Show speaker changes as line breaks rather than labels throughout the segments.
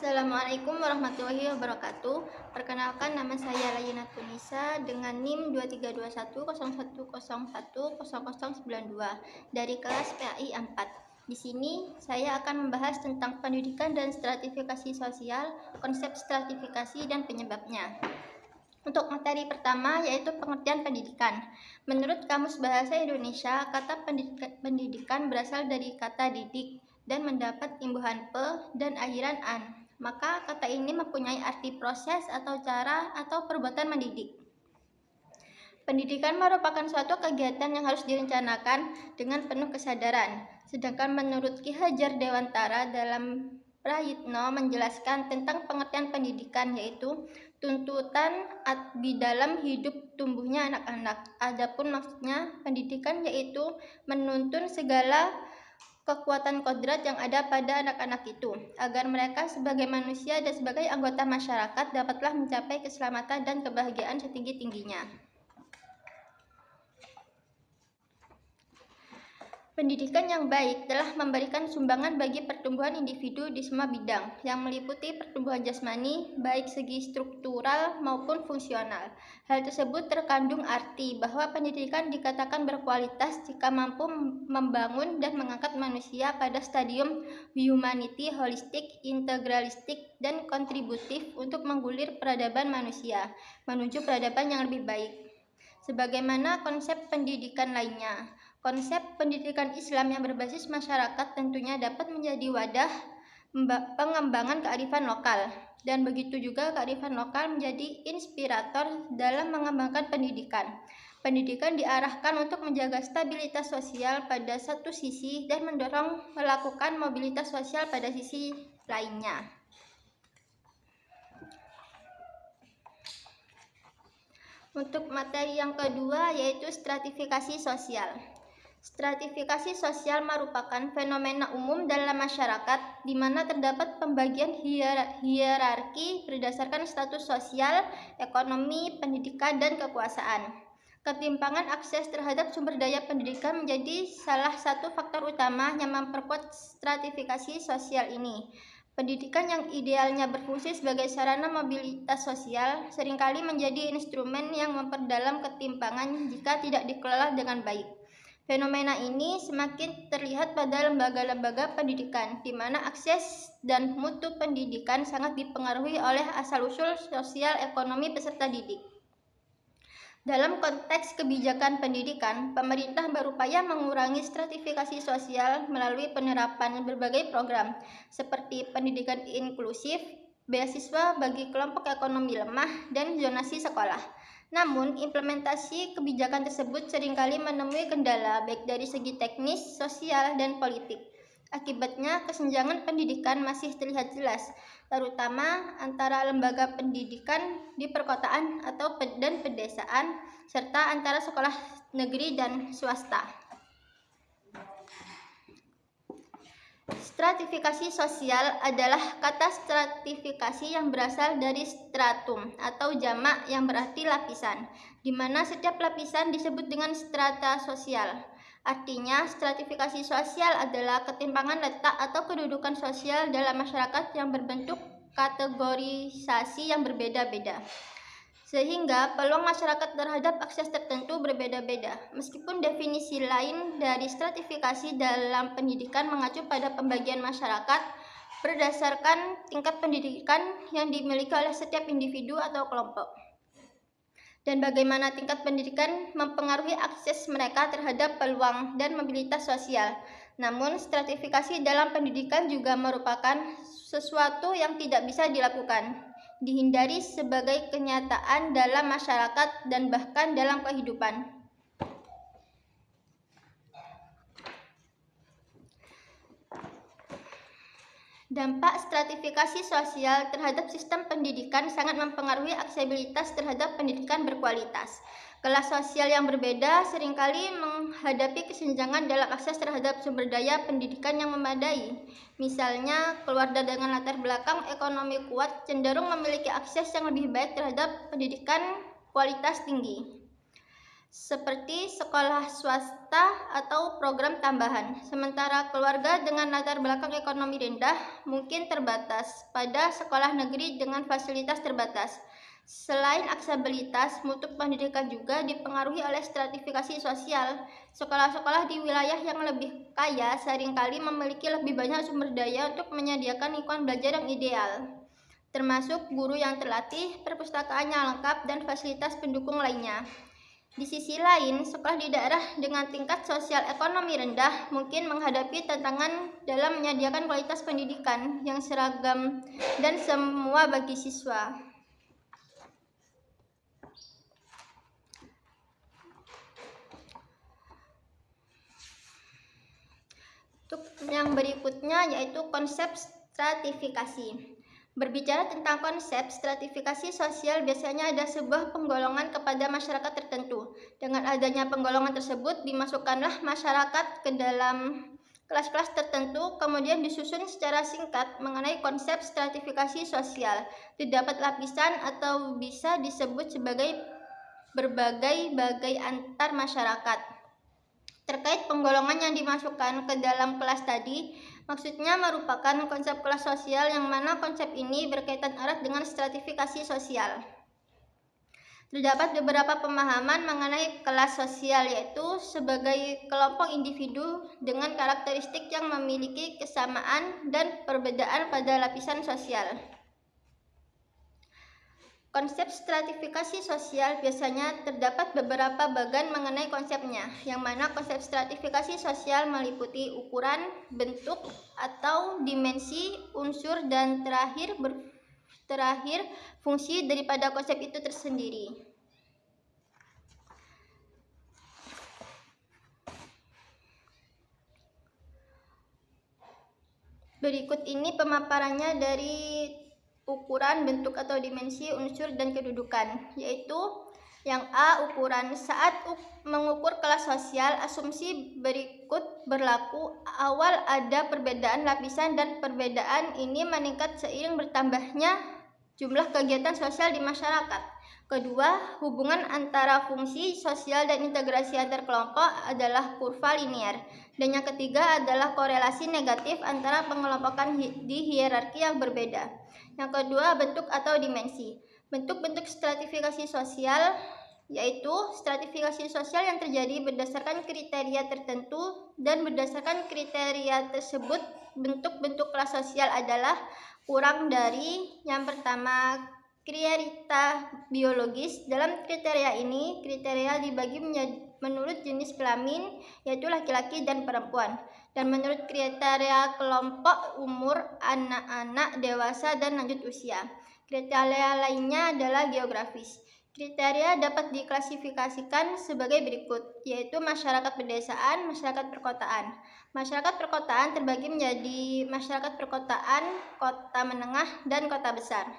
Assalamualaikum warahmatullahi wabarakatuh. Perkenalkan, nama saya Layina Tunisa dengan NIM 232101010092 dari kelas PAI 4. Di sini saya akan membahas tentang pendidikan dan stratifikasi sosial, konsep stratifikasi dan penyebabnya. Untuk materi pertama yaitu pengertian pendidikan. Menurut Kamus Bahasa Indonesia, kata pendidikan berasal dari kata didik dan mendapat imbuhan pe dan akhiran an. Maka kata ini mempunyai arti proses atau cara atau perbuatan mendidik. Pendidikan merupakan suatu kegiatan yang harus direncanakan dengan penuh kesadaran. Sedangkan menurut Ki Hajar Dewantara dalam Prayitno menjelaskan tentang pengertian pendidikan, yaitu tuntutan di dalam hidup tumbuhnya anak-anak. Adapun maksudnya pendidikan yaitu menuntun segala kekuatan kodrat yang ada pada anak-anak itu, agar mereka sebagai manusia dan sebagai anggota masyarakat dapatlah mencapai keselamatan dan kebahagiaan setinggi-tingginya. Pendidikan yang baik telah memberikan sumbangan bagi pertumbuhan individu di semua bidang, yang meliputi pertumbuhan jasmani, baik segi struktural maupun fungsional. Hal tersebut terkandung arti bahwa pendidikan dikatakan berkualitas jika mampu membangun dan mengangkat manusia pada stadium humanity, holistik, integralistik, dan kontributif untuk menggulir peradaban manusia menuju peradaban yang lebih baik. Sebagaimana konsep pendidikan lainnya, konsep pendidikan Islam yang berbasis masyarakat tentunya dapat menjadi wadah pengembangan kearifan lokal, dan begitu juga kearifan lokal menjadi inspirator dalam mengembangkan pendidikan. Pendidikan diarahkan untuk menjaga stabilitas sosial pada satu sisi dan mendorong melakukan mobilitas sosial pada sisi lainnya. Untuk materi yang kedua yaitu stratifikasi sosial. Stratifikasi sosial merupakan fenomena umum dalam masyarakat di mana terdapat pembagian hierarki berdasarkan status sosial, ekonomi, pendidikan, dan kekuasaan. Ketimpangan akses terhadap sumber daya pendidikan menjadi salah satu faktor utama yang memperkuat stratifikasi sosial ini. Pendidikan yang idealnya berfungsi sebagai sarana mobilitas sosial seringkali menjadi instrumen yang memperdalam ketimpangan jika tidak dikelola dengan baik. Fenomena ini semakin terlihat pada lembaga-lembaga pendidikan, di mana akses dan mutu pendidikan sangat dipengaruhi oleh asal-usul sosial ekonomi peserta didik. Dalam konteks kebijakan pendidikan, pemerintah berupaya mengurangi stratifikasi sosial melalui penerapan berbagai program seperti pendidikan inklusif, beasiswa bagi kelompok ekonomi lemah, dan zonasi sekolah. Namun, implementasi kebijakan tersebut seringkali menemui kendala baik dari segi teknis, sosial, dan politik. Akibatnya, kesenjangan pendidikan masih terlihat jelas, terutama antara lembaga pendidikan di perkotaan dan pedesaan, serta antara sekolah negeri dan swasta. Stratifikasi sosial adalah kata stratifikasi yang berasal dari stratum atau jamak yang berarti lapisan, di mana setiap lapisan disebut dengan strata sosial. Artinya, stratifikasi sosial adalah ketimpangan letak atau kedudukan sosial dalam masyarakat yang berbentuk kategorisasi yang berbeda-beda, sehingga peluang masyarakat terhadap akses tertentu berbeda-beda. Meskipun definisi lain dari stratifikasi dalam pendidikan mengacu pada pembagian masyarakat berdasarkan tingkat pendidikan yang dimiliki oleh setiap individu atau kelompok, dan bagaimana tingkat pendidikan mempengaruhi akses mereka terhadap peluang dan mobilitas sosial. Namun, stratifikasi dalam pendidikan juga merupakan sesuatu yang tidak bisa dilakukan, dihindari sebagai kenyataan dalam masyarakat dan bahkan dalam kehidupan. Dampak stratifikasi sosial terhadap sistem pendidikan sangat mempengaruhi aksesibilitas terhadap pendidikan berkualitas. Kelas sosial yang berbeda seringkali menghadapi kesenjangan dalam akses terhadap sumber daya pendidikan yang memadai. Misalnya, keluarga dengan latar belakang ekonomi kuat cenderung memiliki akses yang lebih baik terhadap pendidikan kualitas tinggi. seperti sekolah swasta atau program tambahan. Sementara keluarga dengan latar belakang ekonomi rendah mungkin terbatas pada sekolah negeri dengan fasilitas terbatas. Selain aksesibilitas, mutu pendidikan juga dipengaruhi oleh stratifikasi sosial. Sekolah-sekolah di wilayah yang lebih kaya seringkali memiliki lebih banyak sumber daya untuk menyediakan lingkungan belajar yang ideal, termasuk guru yang terlatih, perpustakaannya lengkap, dan fasilitas pendukung lainnya. Di sisi lain, sekolah di daerah dengan tingkat sosial ekonomi rendah mungkin menghadapi tantangan dalam menyediakan kualitas pendidikan yang seragam dan semua bagi siswa. Untuk yang berikutnya yaitu konsep stratifikasi. Berbicara tentang konsep stratifikasi sosial, biasanya ada sebuah penggolongan kepada masyarakat tertentu. Dengan adanya penggolongan tersebut, dimasukkanlah masyarakat ke dalam kelas-kelas tertentu, kemudian disusun secara singkat mengenai konsep stratifikasi sosial. Terdapat lapisan atau bisa disebut sebagai berbagai-bagai antar masyarakat. Terkait penggolongan yang dimasukkan ke dalam kelas tadi, maksudnya merupakan konsep kelas sosial yang mana konsep ini berkaitan erat dengan stratifikasi sosial. Terdapat beberapa pemahaman mengenai kelas sosial, yaitu sebagai kelompok individu dengan karakteristik yang memiliki kesamaan dan perbedaan pada lapisan sosial. Konsep stratifikasi sosial biasanya terdapat beberapa bagian mengenai konsepnya, yang mana konsep stratifikasi sosial meliputi ukuran, bentuk, atau dimensi, unsur, dan terakhir fungsi daripada konsep itu tersendiri. Berikut ini pemaparannya dari ukuran, bentuk atau dimensi, unsur, dan kedudukan, yaitu yang A, ukuran. Saat mengukur kelas sosial, asumsi berikut berlaku. Awal ada perbedaan lapisan dan perbedaan ini meningkat seiring bertambahnya jumlah kegiatan sosial di masyarakat. Kedua, hubungan antara fungsi sosial dan integrasi antar kelompok adalah kurva linier. Dan yang ketiga adalah korelasi negatif antara pengelompokan di hierarki yang berbeda. Yang kedua, bentuk atau dimensi. Bentuk-bentuk stratifikasi sosial yaitu stratifikasi sosial yang terjadi berdasarkan kriteria tertentu, dan berdasarkan kriteria tersebut bentuk-bentuk kelas sosial adalah kurang dari yang pertama, kriteria biologis. Dalam kriteria ini, kriteria dibagi menurut jenis kelamin, yaitu laki-laki dan perempuan, dan menurut kriteria kelompok umur, anak-anak, dewasa, dan lanjut usia. Kriteria lainnya adalah geografis. Kriteria dapat diklasifikasikan sebagai berikut, yaitu masyarakat pedesaan, masyarakat perkotaan. Masyarakat perkotaan terbagi menjadi masyarakat perkotaan, kota menengah, dan kota besar.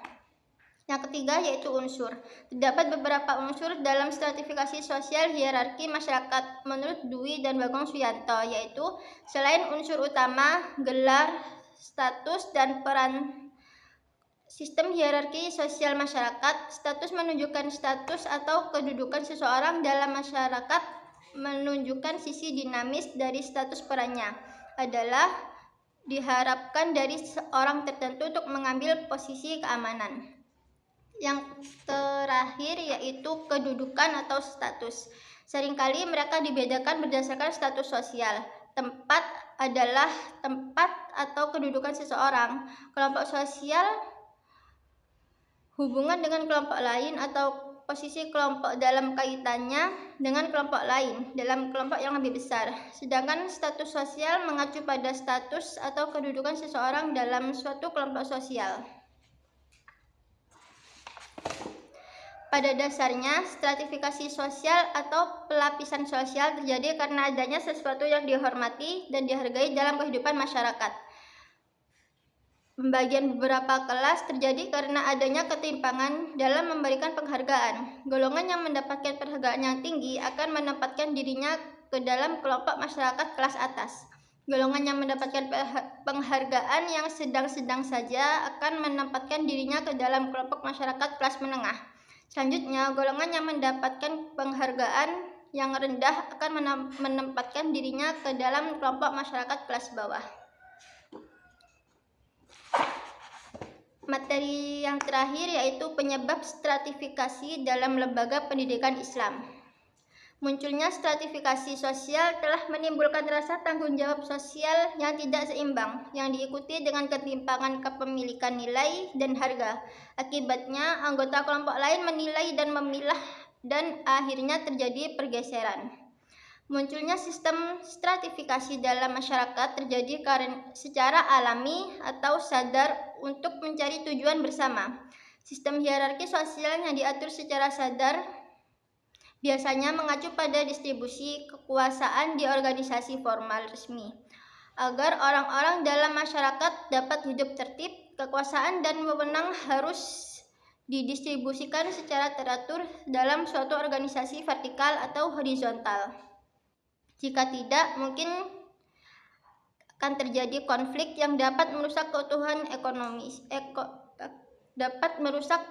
Yang ketiga yaitu unsur. Terdapat beberapa unsur dalam stratifikasi sosial hierarki masyarakat menurut Dwi dan Bagong Suyanto, yaitu selain unsur utama, gelar, status, dan peran. Sistem hierarki sosial masyarakat, status menunjukkan status atau kedudukan seseorang dalam masyarakat, menunjukkan sisi dinamis dari status perannya, adalah diharapkan dari seorang tertentu untuk mengambil posisi keamanan. Yang terakhir yaitu kedudukan atau status. Seringkali mereka dibedakan berdasarkan status sosial. Tempat adalah tempat atau kedudukan seseorang. Kelompok sosial, hubungan dengan kelompok lain atau posisi kelompok dalam kaitannya dengan kelompok lain dalam kelompok yang lebih besar. Sedangkan status sosial mengacu pada status atau kedudukan seseorang dalam suatu kelompok sosial. Pada dasarnya, stratifikasi sosial atau pelapisan sosial terjadi karena adanya sesuatu yang dihormati dan dihargai dalam kehidupan masyarakat. Pembagian beberapa kelas terjadi karena adanya ketimpangan dalam memberikan penghargaan. Golongan yang mendapatkan penghargaan yang tinggi akan menempatkan dirinya ke dalam kelompok masyarakat kelas atas. Golongan yang mendapatkan penghargaan yang sedang-sedang saja akan menempatkan dirinya ke dalam kelompok masyarakat kelas menengah. Selanjutnya, golongan yang mendapatkan penghargaan yang rendah akan menempatkan dirinya ke dalam kelompok masyarakat kelas bawah. Materi yang terakhir yaitu penyebab stratifikasi dalam lembaga pendidikan Islam. Munculnya stratifikasi sosial telah menimbulkan rasa tanggung jawab sosial yang tidak seimbang, yang diikuti dengan ketimpangan kepemilikan nilai dan harga. Akibatnya, anggota kelompok lain menilai dan memilah, dan akhirnya terjadi pergeseran. Munculnya sistem stratifikasi dalam masyarakat terjadi secara alami atau sadar untuk mencari tujuan bersama. Sistem hierarki sosial yang diatur secara sadar biasanya mengacu pada distribusi kekuasaan di organisasi formal resmi. Agar orang-orang dalam masyarakat dapat hidup tertib, kekuasaan dan wewenang harus didistribusikan secara teratur dalam suatu organisasi vertikal atau horizontal. Jika tidak, mungkin akan terjadi konflik yang dapat merusak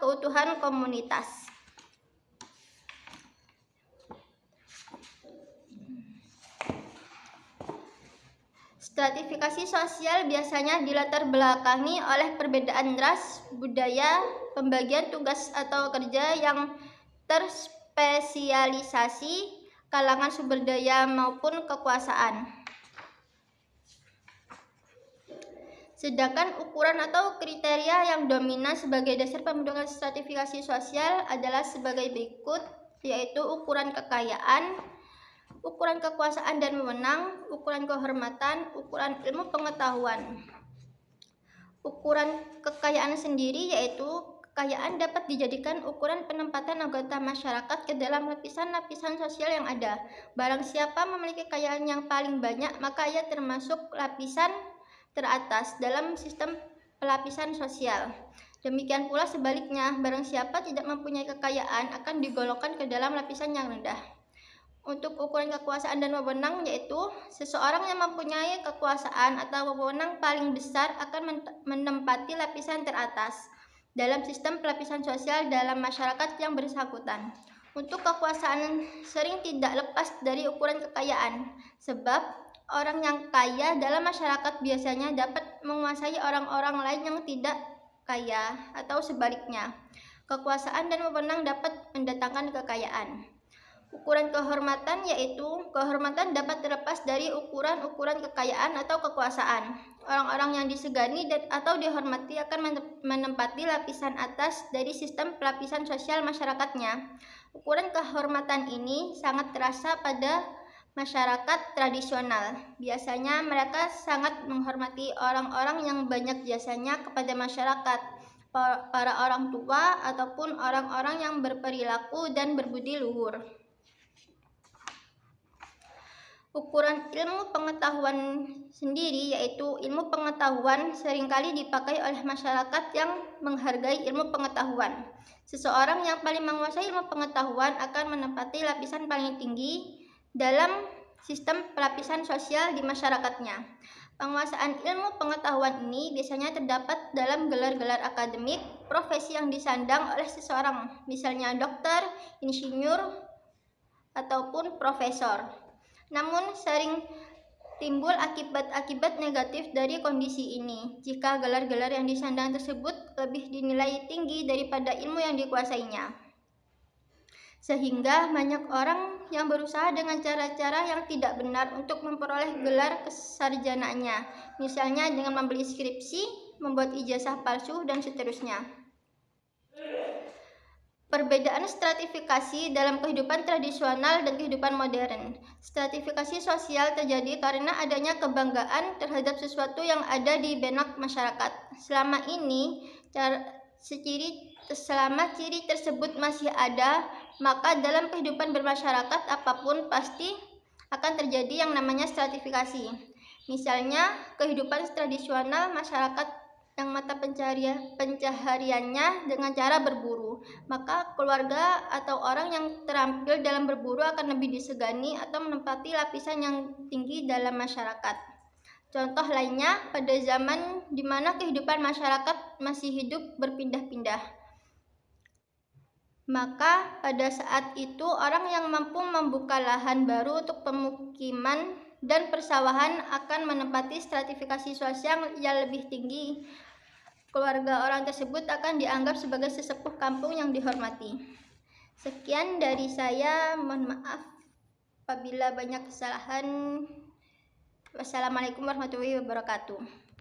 keutuhan komunitas. Stratifikasi sosial biasanya dilatar belakangi oleh perbedaan ras, budaya, pembagian tugas atau kerja yang terspesialisasi, kalangan sumber daya maupun kekuasaan. Sedangkan ukuran atau kriteria yang dominan sebagai dasar pembentukan stratifikasi sosial adalah sebagai berikut, yaitu ukuran kekayaan, ukuran kekuasaan dan wewenang, ukuran kehormatan, ukuran ilmu pengetahuan. Ukuran kekayaan sendiri yaitu kekayaan dapat dijadikan ukuran penempatan anggota masyarakat ke dalam lapisan-lapisan sosial yang ada. Barang siapa memiliki kekayaan yang paling banyak, maka ia termasuk lapisan teratas dalam sistem pelapisan sosial. Demikian pula sebaliknya, barang siapa tidak mempunyai kekayaan akan digolongkan ke dalam lapisan yang rendah. Untuk ukuran kekuasaan dan wewenang yaitu seseorang yang mempunyai kekuasaan atau wewenang paling besar akan menempati lapisan teratas dalam sistem pelapisan sosial dalam masyarakat yang bersangkutan. Untuk kekuasaan sering tidak lepas dari ukuran kekayaan, sebab orang yang kaya dalam masyarakat biasanya dapat menguasai orang-orang lain yang tidak kaya atau sebaliknya. Kekuasaan dan wewenang dapat mendatangkan kekayaan. Ukuran kehormatan yaitu kehormatan dapat terlepas dari ukuran-ukuran kekayaan atau kekuasaan. Orang-orang yang disegani atau dihormati akan menempati lapisan atas dari sistem pelapisan sosial masyarakatnya. Ukuran kehormatan ini sangat terasa pada masyarakat tradisional. Biasanya mereka sangat menghormati orang-orang yang banyak jasanya kepada masyarakat, para orang tua ataupun orang-orang yang berperilaku dan berbudi luhur. Ukuran ilmu pengetahuan sendiri yaitu ilmu pengetahuan seringkali dipakai oleh masyarakat yang menghargai ilmu pengetahuan. Seseorang yang paling menguasai ilmu pengetahuan akan menempati lapisan paling tinggi dalam sistem pelapisan sosial di masyarakatnya. Penguasaan ilmu pengetahuan ini biasanya terdapat dalam gelar-gelar akademik, profesi yang disandang oleh seseorang, misalnya dokter, insinyur, ataupun profesor. Namun sering timbul akibat-akibat negatif dari kondisi ini jika gelar-gelar yang disandang tersebut lebih dinilai tinggi daripada ilmu yang dikuasainya. Sehingga banyak orang yang berusaha dengan cara-cara yang tidak benar untuk memperoleh gelar kesarjanaannya, misalnya dengan membeli skripsi, membuat ijazah palsu, dan seterusnya. Perbedaan stratifikasi dalam kehidupan tradisional dan kehidupan modern. Stratifikasi sosial terjadi karena adanya kebanggaan terhadap sesuatu yang ada di benak masyarakat. Selama ciri tersebut masih ada, maka dalam kehidupan bermasyarakat apapun pasti akan terjadi yang namanya stratifikasi. Misalnya, kehidupan tradisional masyarakat yang mata pencahariannya dengan cara berburu, maka keluarga atau orang yang terampil dalam berburu akan lebih disegani atau menempati lapisan yang tinggi dalam masyarakat. Contoh lainnya, pada zaman di mana kehidupan masyarakat masih hidup berpindah-pindah. Maka pada saat itu orang yang mampu membuka lahan baru untuk pemukiman dan persawahan akan menempati stratifikasi sosial yang lebih tinggi. Keluarga orang tersebut akan dianggap sebagai sesepuh kampung yang dihormati. Sekian dari saya, mohon maaf apabila banyak kesalahan. Wassalamualaikum warahmatullahi wabarakatuh.